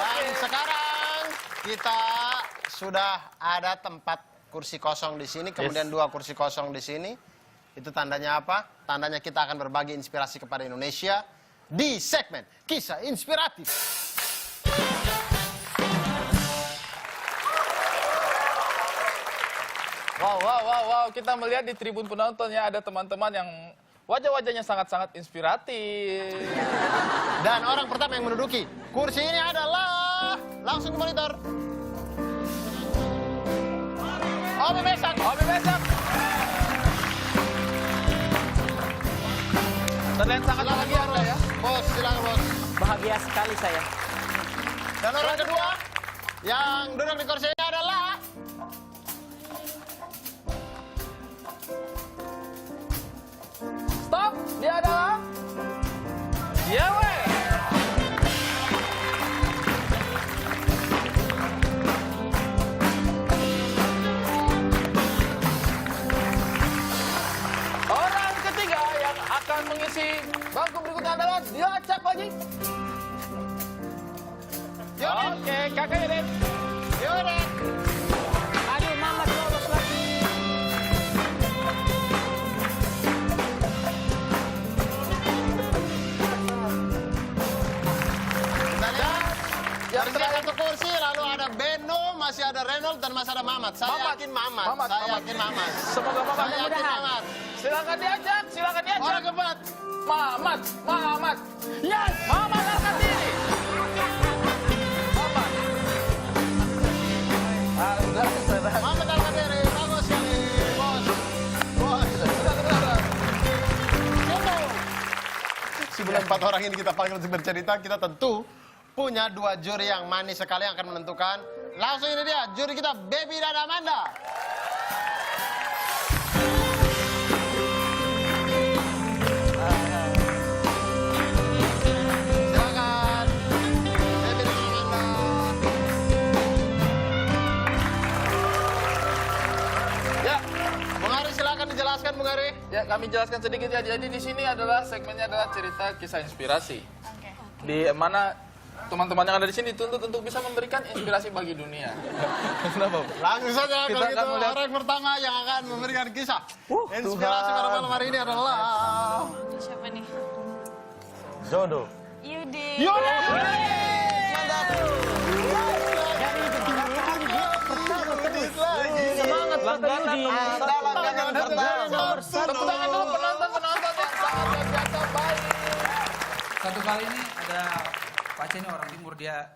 Dan sekarang kita sudah ada tempat kursi kosong di sini, kemudian 2 kursi kosong di sini. Itu tandanya apa? Tandanya kita akan berbagi inspirasi kepada Indonesia di segmen Kisah Inspiratif. Wow, kita melihat di tribun penontonnya ada teman-teman yang wajah-wajahnya sangat-sangat inspiratif. Dan orang pertama yang menduduki kursi ini adalah, langsung ke monitor, Obi Mesak. Terlihat sangat bahagia Anda ya. Bos, silakan bos. Bahagia sekali saya. Dan orang kedua yang duduk di kursi ini adalah Stop, dia adalah Yewe. Orang ketiga yang akan mengisi bangku berikutnya adalah Diacak lagi. Oke, kakak Yudit. Yudit. Aduh, Mamat lolos lagi. Yang tersisa 1 kursi, lalu ada Beno, masih ada Reynold, dan masih ada Mamat. Saya yakin Mamat. Saya yakin Mamat. Semoga Mamat. Saya yakin Mamat. Silakan diajak. Orang keempat. Mamat. Yes, Mamat angkat diri. Mamat angkat diri. Bagus sekali, bos. Sebelum 4 orang ini kita panggil untuk bercerita, kita tentu punya 2 juri yang manis sekali yang akan menentukan. Langsung ini dia, juri kita, Baby dan Amanda. Silakan, Baby dan Amanda. Ya, Bung Ari, silakan dijelaskan, Bung Ari. ya kami jelaskan sedikit ya. Jadi di sini adalah segmennya adalah cerita kisah inspirasi. Di mana teman-teman yang ada di sini dituntut untuk bisa memberikan inspirasi bagi dunia. Kenapa, Bu? Langsung saja Kita kalau akan gitu, melihat- orang pertama yang akan memberikan kisah inspirasi pada malam hari ini adalah Siapa nih? Zodo. Yudi. Semangat Bapak Yudi. Tepuk tangan dulu penonton yang sangat luar biasa baik. Satu kali ini ada pasien ini orang timur, dia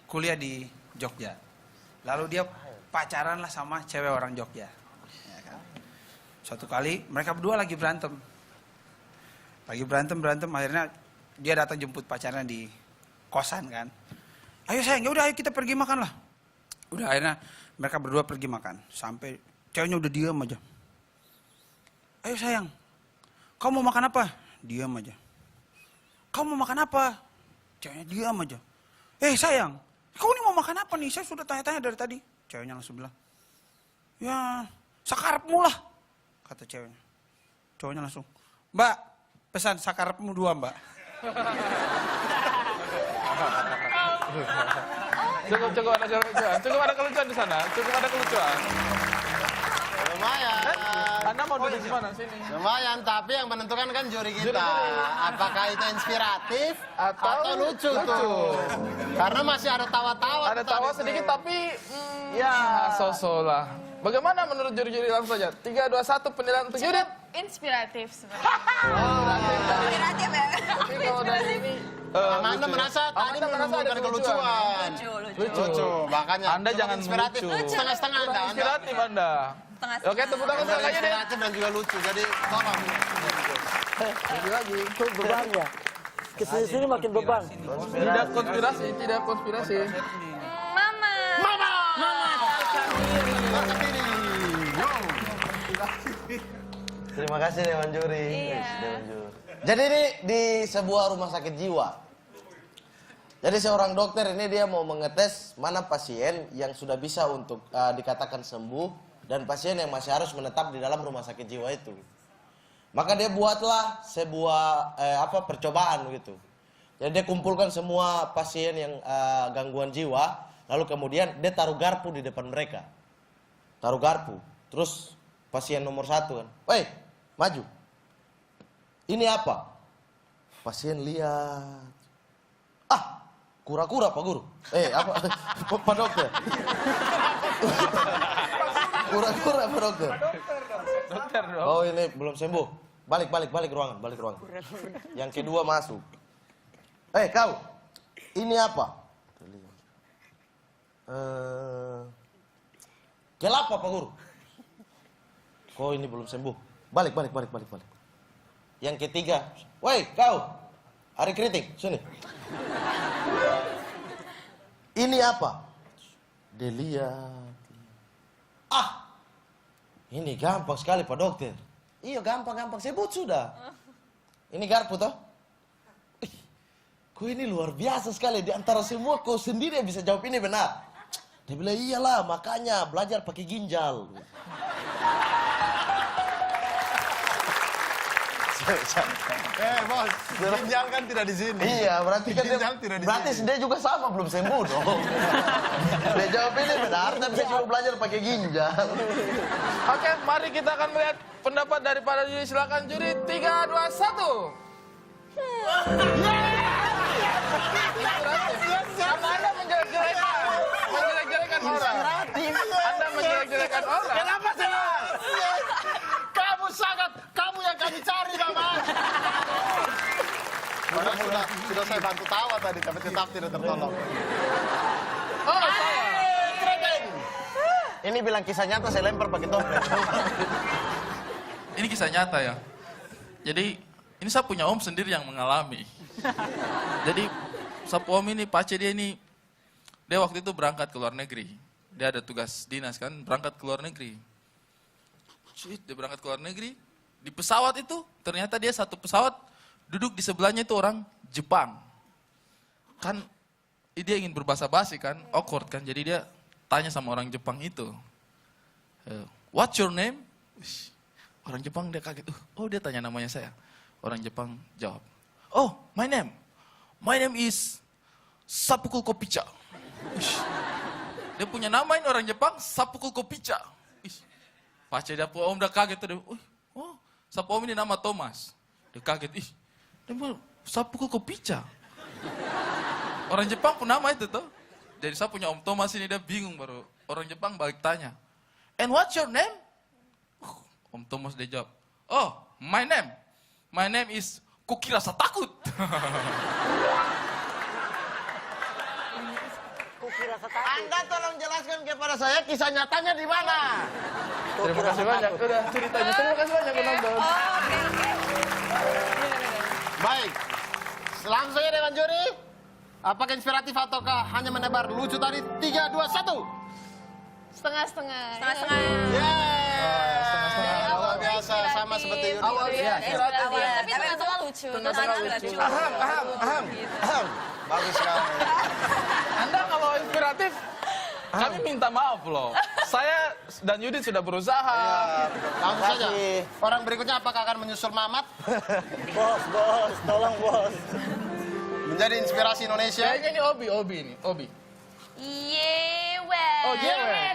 kuliah di Jogja. Lalu dia pacaran lah sama cewek orang Jogja. Ya kan? Suatu kali mereka berdua lagi berantem. Akhirnya dia datang jemput pacarnya di kosan kan. Ayo sayang, ya udah ayo kita pergi makan lah. Udah akhirnya mereka berdua pergi makan. Sampai ceweknya udah diam aja. Ayo sayang, kamu mau makan apa? Diam aja. Kamu mau makan apa? Ceweknya diam aja. Sayang, kau ini mau makan apa nih? Saya sudah tanya-tanya dari tadi. Ceweknya langsung bilang, ya sakarepmu lah, kata ceweknya. Cowoknya langsung, Mbak, pesan sakarepmu 2 Mbak. Cukup ada kelucuan di sana. Cukup ada kelucuan. lumayan. Anda mau duduk di mana sini? Lumayan, tapi yang menentukan kan juri kita. Apakah itu inspiratif atau lucu tuh? Karena masih ada tawa-tawa. Ada tawa sedikit tapi ya so-so lah. Bagaimana menurut juri-juri langsung saja? 3, 2, 1 penilaian untuk juri. Inspiratif sebenarnya. Inspiratif ya. Tapi kalau dari ini Amanda lucu ya. merasa tadi Amanda merasa ada menunjukkan kelucuan. Lucu. Makanya Anda cukup jangan inspiratif. lucu. Setengah-setengah Anda. Inspiratif Anda. Oke, tepuk tangan sekali lagi deh. Inspiratif dan juga lucu. Jadi tolong. Lagi. Beban ya. Kesini makin beban. Tidak konspirasi. Mama. Terima kasih Dewan Juri. Iya. Dewan Juri. Jadi ini di sebuah rumah sakit jiwa. Jadi seorang dokter ini dia mau mengetes mana pasien yang sudah bisa untuk dikatakan sembuh dan pasien yang masih harus menetap di dalam rumah sakit jiwa itu. Maka dia buatlah sebuah percobaan gitu. Jadi dia kumpulkan semua pasien yang gangguan jiwa, lalu kemudian dia taruh garpu di depan mereka. Taruh garpu. Terus pasien nomor 1 kan, "Woi, maju. Ini apa?" Pasien lihat. "Ah, kura-kura Pak Guru." Apa? Pak Dokter. Kura-kura Pak Dokter. Dokter dong. Oh, ini belum sembuh. Balik ruangan. Yang kedua masuk. Kau, ini apa? Kelapa Pak Guru. Kok ini belum sembuh? Balik. Yang ketiga, woi kau, Ari Kriting, sini. Ini apa? Dia lihat. Ah, ini gampang sekali Pak Dokter. Iya gampang, sebut sudah. Ini garpu toh? Kau ini luar biasa sekali, di antara semua kau sendiri yang bisa jawab ini benar. Dia bilang, iyalah makanya belajar pakai ginjal. Bos, ginjal kan tidak di sini. Iya, berarti kan Ginjal tidak di berarti sini. dia juga sama belum sembuh dong. Dia jawab ini benar, tapi dia suruh belajar pakai ginjal. Oke, mari kita akan melihat pendapat dari para juri. Silakan juri 3, 2, 1. Anda menjelek-jelekan orang. Anda menjelek-jelekan orang. Kenapa senang? Kamu yang kami cari, Mama. Padahal sudah saya bantu tawa tadi, tapi tetap tidak tertolong. Oh, saya. Ini bilang kisah nyata, saya lempar pakai topeng. Ini kisah nyata ya. Jadi, ini saya punya om sendiri yang mengalami. Jadi, sapu om ini, pace dia ini, dia waktu itu berangkat ke luar negeri. Dia ada tugas dinas kan, berangkat ke luar negeri. Dia berangkat ke luar negeri, di pesawat itu, ternyata dia satu pesawat, duduk di sebelahnya itu orang Jepang. Kan, dia ingin berbahasa basi kan, awkward kan, jadi dia tanya sama orang Jepang itu. What's your name? Orang Jepang dia kaget, oh dia tanya namanya saya. Orang Jepang jawab, oh my name is Sapukul Kopicha. Dia punya nama ini orang Jepang, Sapukul Kopicha. Pace dia om udah kaget tuh, oh sapu om ini nama Thomas. Dia kaget, dia bilang Sapukul Kopicha. Orang Jepang pun nama itu tuh. Jadi saya punya om Thomas ini dia bingung baru. Orang Jepang balik tanya, and what's your name? Om Thomas dia jawab, oh my name is Kuki Rasa Takut. Anda tolong jelaskan kepada saya kisah nyatanya di mana? Terima kasih banyak, udah ceritanya. Terima kasih banyak penonton. Baik, langsung saja dengan juri. Apakah inspiratif ataukah hanya menebar lucu tadi? 3, 2, 1. Setengah-setengah. Setengah-setengah. Setengah-setengah. Luar biasa, sama seperti Yudi. Tapi tengah-tengah lucu. Tengah-tengah lucu. Aham. Bagus sekali. Anda kalau inspiratif, kami minta maaf loh. Saya dan Yudit sudah berusaha. Langsung saja. Orang berikutnya apakah akan menyusul Mamat? Bos, tolong bos. Menjadi inspirasi Indonesia. Kayaknya ini Obi. Yewen. Oh, Yewen.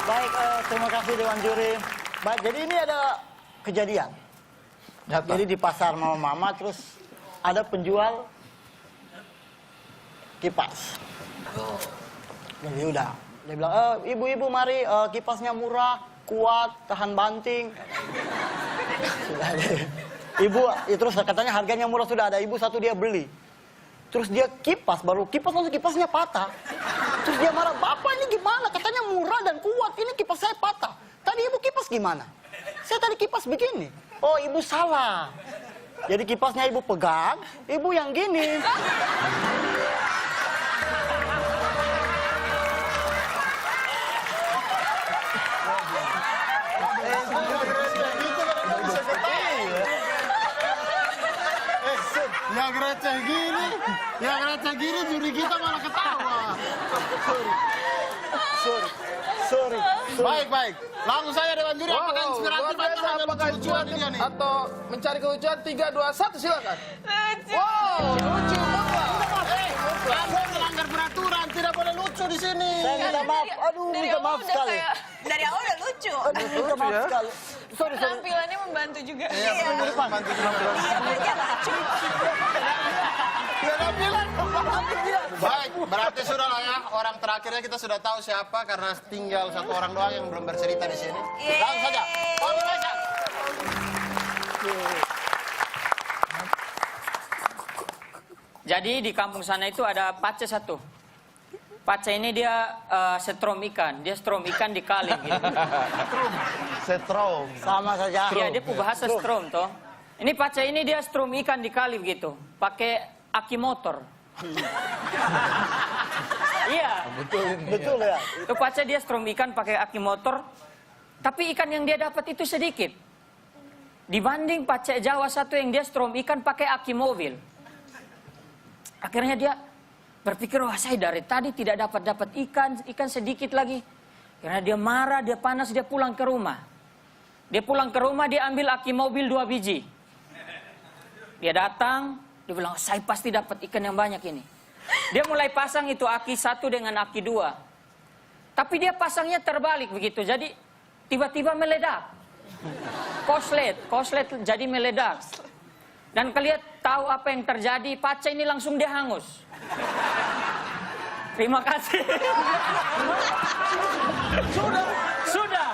Baik, terima kasih Dewan Juri. Baik, jadi ini ada kejadian. Nyata. Jadi di pasar Mama terus ada penjual kipas. Jadi udah, dia bilang, ibu-ibu mari, kipasnya murah, kuat, tahan banting. Sudah deh. Ibu, terus katanya harganya murah, sudah ada ibu satu dia beli. Terus dia kipas, langsung kipasnya patah. Terus dia marah, bapak ini gimana? Katanya murah dan kuat, ini kipas saya patah. Tadi ibu kipas gimana? Saya tadi kipas begini. Oh, ibu salah. Jadi kipasnya ibu pegang, ibu yang gini. Yang receh gini juri kita malah ketawa. Sorry. Baik, baik. Langsung saja Dewan Juri, apakah inspiratif atau hanya lucu-lucuan ini dia nih? Atau mencari kelucuan 3, 2, 1 silakan. Lucu. Wow, lucu mutlak. Anda melanggar peraturan, tidak boleh lucu di sini. Saya minta maaf. Aduh, Dari minta awal maaf udah sekali. kayak Dari awal udah lucu. Aduh, minta maaf ya. sekali. Sorry. penampilannya membantu juga. Iya, betul, bantu penampilan. Dia lucu. Baik, berarti sudah lah ya. Orang terakhirnya kita sudah tahu siapa karena tinggal satu orang doang yang belum bercerita di sini. Langsung saja. Om Raisa. Jadi di kampung sana itu ada pace satu. Pace ini dia setrum ikan. Dia strom ikan di kali gitu. Setrom. Sama saja. Iya, dia punya bahasa strom toh. Ini pace ini dia strom ikan di kali gitu. Pakai aki motor. Iya. Betul ya. Itu pace dia strom ikan pakai aki motor. Tapi ikan yang dia dapat itu sedikit. Dibanding pace Jawa satu yang dia strom ikan pakai aki mobil. Akhirnya dia berpikir, wah saya dari tadi tidak dapat ikan sedikit lagi. Karena dia marah, dia panas, dia pulang ke rumah. Dia pulang ke rumah, dia ambil aki mobil 2 biji. Dia datang, dia bilang, saya pasti dapat ikan yang banyak ini. Dia mulai pasang itu aki 1 dengan aki 2. Tapi dia pasangnya terbalik begitu, jadi tiba-tiba meledak. Koslet jadi meledak. Dan kalian tahu apa yang terjadi, pace ini langsung dia hangus. Terima kasih. Sudah.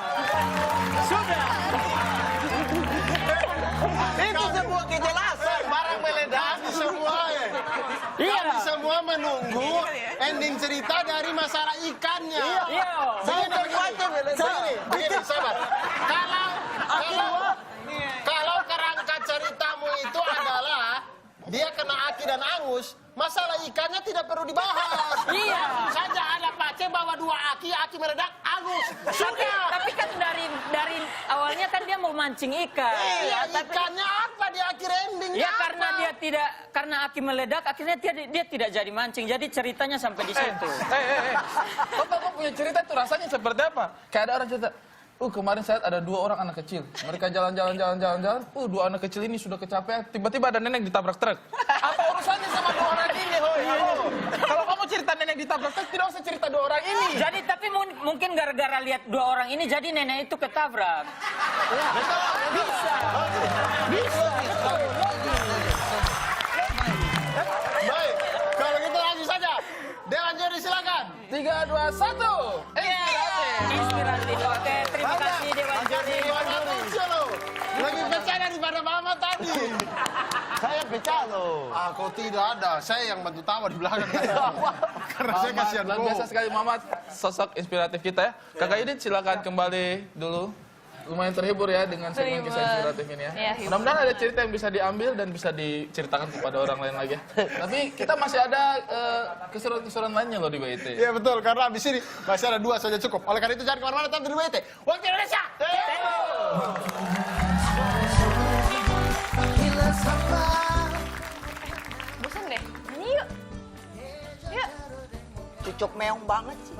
Itu sebuah kejelasan. Barang meledak di semua ya. Iya. Kami semua menunggu ending cerita dari masalah ikannya. Iya. Begini, sabar. Kalau kerangka ceritamu itu adalah dia kena aki dan angus, masalah ikannya tidak perlu dibahas. Iya. Saja ada pace bawa 2 aki meledak, angus. Tapi kan dari awalnya kan dia mau mancing ikan. Iya, ikannya apa di akhir endingnya? Ya karena aki meledak, akhirnya dia tidak jadi mancing. Jadi ceritanya sampai di situ. Kau punya cerita itu rasanya seperti apa? Kayak ada orang cerita, kemarin saya ada 2 orang anak kecil. Mereka jalan-jalan. 2 anak kecil ini sudah kecapean. Tiba-tiba ada nenek ditabrak truk. Apa urusannya sama 2 orang ini, hoi? Kalau kamu cerita nenek ditabrak truk, tidak usah cerita 2 orang ini. Jadi tapi mungkin gara-gara lihat 2 orang ini, jadi nenek itu ketabrak. Baik, kalau gitu langsung saja. Dewan Juri silakan. 3, 2, 1. Inspiratif. Oke, terima kasih Dewan Juri. Lucu lo. Lebih pecah daripada Mama tadi. Saya pecah loh. Kau tidak ada. Saya yang bantu tawa di belakang. Karena saya kasihan Luar kau. biasa sekali Mamat, sosok inspiratif kita ya. Kakak Idit silakan kembali dulu. Lumayan terhibur ya dengan segmen kisah Terhibur. inspiratif ini ya. Iya, hibur. Mudah-mudahan ada cerita yang bisa diambil dan bisa diceritakan kepada orang lain lagi. Tapi kita masih ada keseruan-keseruan lainnya loh di BIT. Iya betul, karena abis ini masih ada 2 saja cukup. Oleh karena itu jangan kemana-mana, tetap di WT. Waktu Indonesia. Bosan deh. Nyanyi yuk. Yuk. Cucuk meong banget sih.